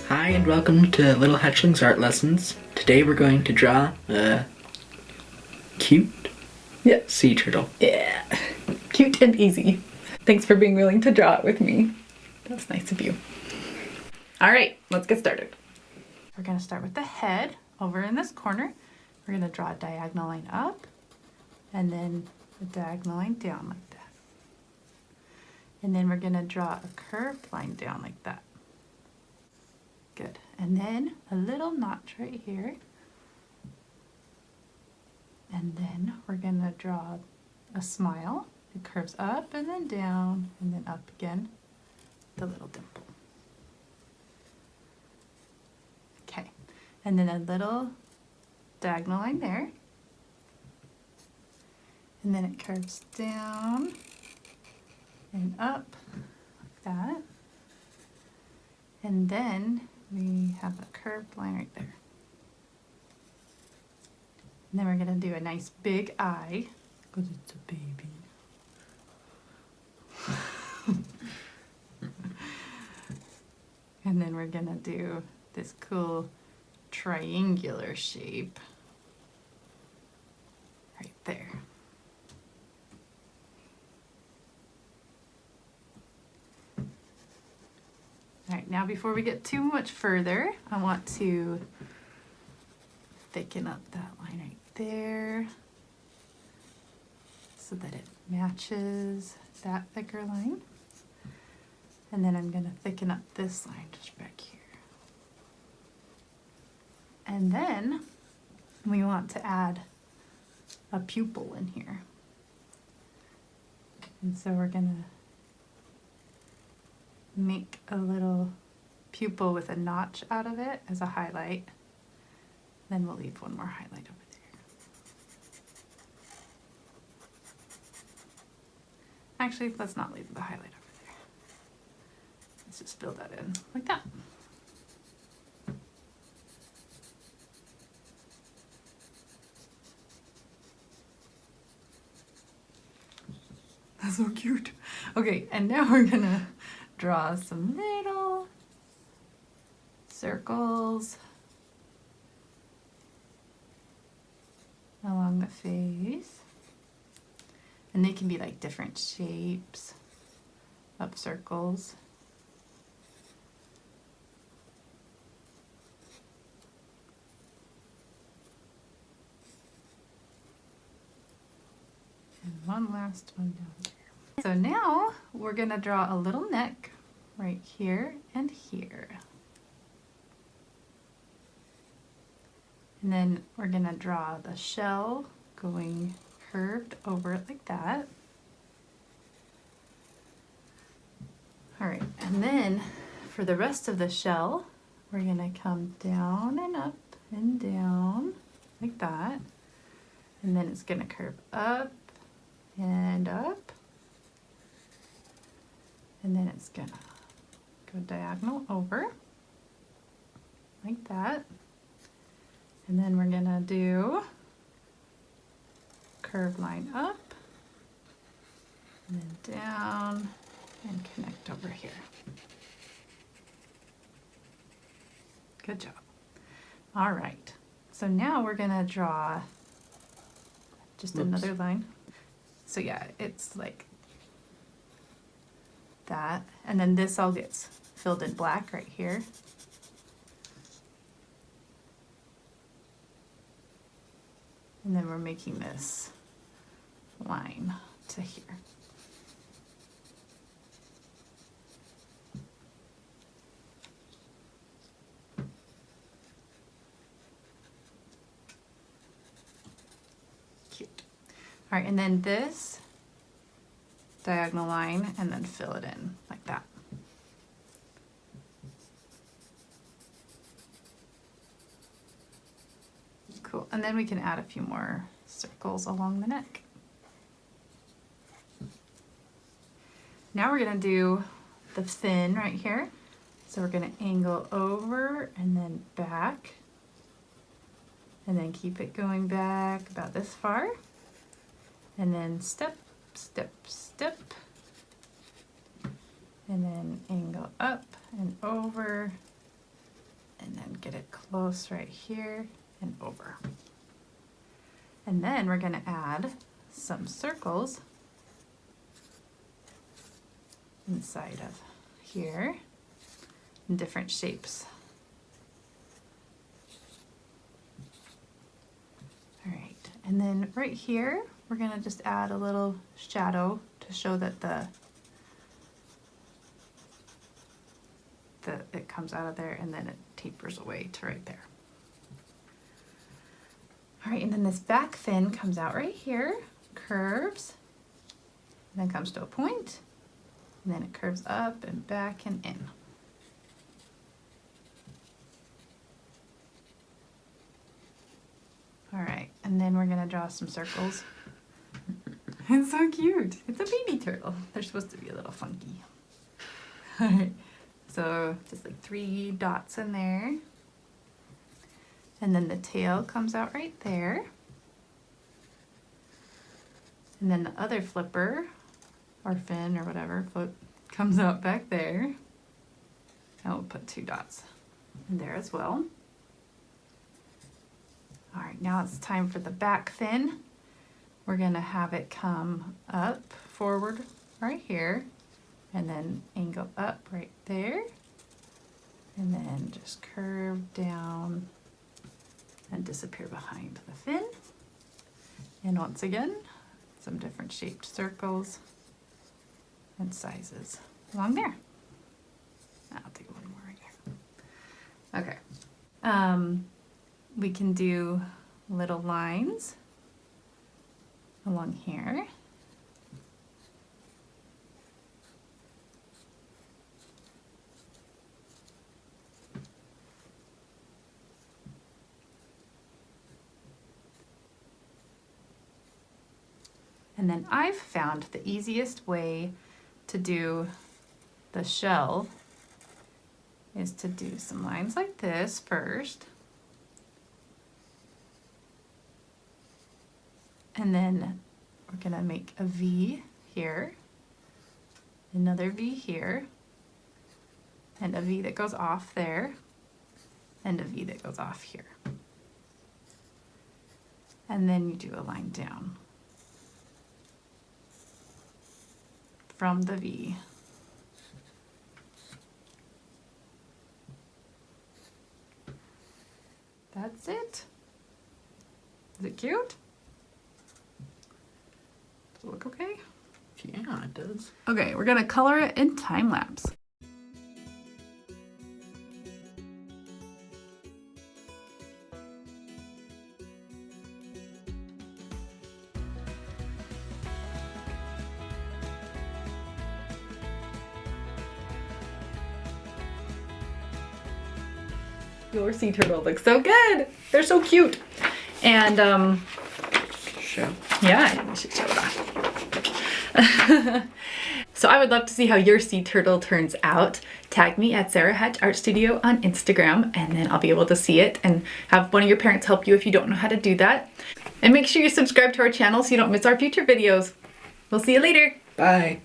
Hi and welcome to Little Hatchlings Art Lessons. Today we're going to draw a cute sea turtle. Yeah, cute and easy. Thanks for being willing to draw it with me. That's nice of you. All right, let's get started. We're gonna start with the head over in this corner. We're gonna draw a diagonal line up and then a diagonal line down like that. And then we're gonna draw a curved line down like that. Good. And then a little notch right here. And then we're gonna draw a smile. It curves up and then down and then up again, the little dimple. Okay, and then a little diagonal line there. And then it curves down and up like that. And then we have a curved line right there. And then we're gonna do a nice big eye, because it's a baby. And then we're gonna do this cool triangular shape right there. All right, now before we get too much further, I want to thicken up that line right there so that it matches that thicker line. And then I'm gonna thicken up this line just back here. And then we want to add a pupil in here. And so we're gonna make a little pupil with a notch out of it as a highlight. Then we'll leave one more highlight over there. Actually, let's not leave the highlight over there. Let's just fill that in like that. That's so cute. Okay, and now we're gonna draw some little circles along the face. And they can be like different shapes of circles. And one last one down here. So now we're gonna draw a little neck right here and here. And then we're gonna draw the shell going curved over it like that. All right, and then for the rest of the shell, we're gonna come down and up and down like that. And then it's gonna curve up and up. And then it's gonna go diagonal over like that. And then we're gonna do curved line up and then down and connect over here. Good job. All right, so now we're gonna draw just another line. So yeah, it's like that. And then this all gets filled in black right here. And then we're making this line to here. Cute. All right, and then this diagonal line and then fill it in like that. Cool, and then we can add a few more circles along the neck. Now we're gonna do the fin right here. So we're gonna angle over and then back, and then keep it going back about this far, and then step, step, step, and then angle up and over get it close right here and over. And then we're going to add some circles inside of here in different shapes. All right, and then right here, we're going to just add a little shadow to show that it comes out of there, and then it tapers away to right there. All right, and then this back fin comes out right here, curves, and then comes to a point, and then it curves up and back and in. All right, and then we're gonna draw some circles. It's so cute. It's a baby turtle. They're supposed to be a little funky. All right, so just like 3 dots in there. And then the tail comes out right there. And then the other flipper, or fin, or whatever, flip, comes out back there. And we'll put 2 dots in there as well. All right, now it's time for the back fin. We're gonna have it come up, forward, right here, and then angle up right there, and then just curve down and disappear behind the fin. And once again, some different shaped circles and sizes along there. I'll do one more right here. Okay. We can do little lines along here. And then I've found the easiest way to do the shell is to do some lines like this first. And then we're gonna make a V here, another V here, and a V that goes off there, and a V that goes off here. And then you do a line down from the V. That's it. Is it cute? Does it look okay? Yeah, it does. Okay, we're gonna color it in time lapse. Your sea turtle looks so good. They're so cute. And Show. yeah, I should show it off. So I would love to see how your sea turtle turns out. Tag me at Sarah Hatch Art Studio on Instagram, and then I'll be able to see it and have one of your parents help you if you don't know how to do that. And make sure you subscribe to our channel so you don't miss our future videos. We'll see you later. Bye.